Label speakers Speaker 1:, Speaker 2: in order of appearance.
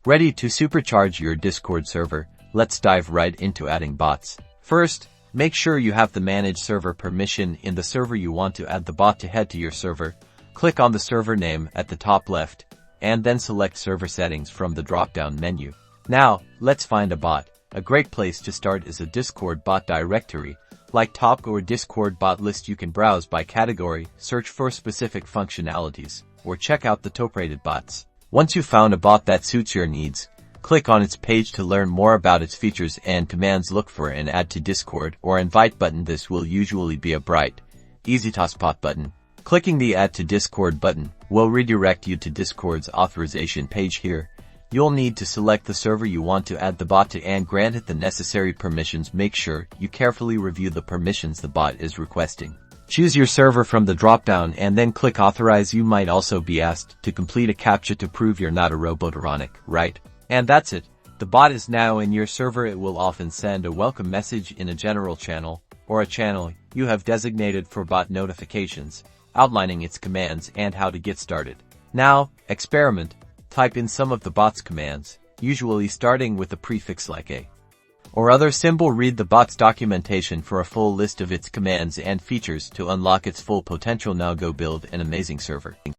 Speaker 1: Ready to supercharge your Discord server? Let's dive right into adding bots. First, make sure you have the Manage Server permission in the server you want to add the bot. To head to your server, click on the server name at the top left, and then select Server Settings from the drop-down menu. Now, let's find a bot. A great place to start is a Discord bot directory, like Top or Discord bot list. You can browse by category, search for specific functionalities, or check out the top-rated bots. Once you've found a bot that suits your needs, click on its page to learn more about its features and commands. Look for an Add to Discord or Invite button. This will usually be a bright, easy-to spot button. Clicking the Add to Discord button will redirect you to Discord's authorization page. Here, you'll need to select the server you want to add the bot to and grant it the necessary permissions. Make sure you carefully review the permissions the bot is requesting. Choose your server from the drop-down and then click Authorize. You might also be asked to complete a CAPTCHA to prove you're not a robotronic, right? And that's it. The bot is now in your server. It will often send a welcome message in a general channel or a channel you have designated for bot notifications, outlining its commands and how to get started. Now, experiment. Type in some of the bot's commands, usually starting with a prefix like a or other symbol. Read the bot's documentation for a full list of its commands and features to unlock its full potential. Now go build an amazing server.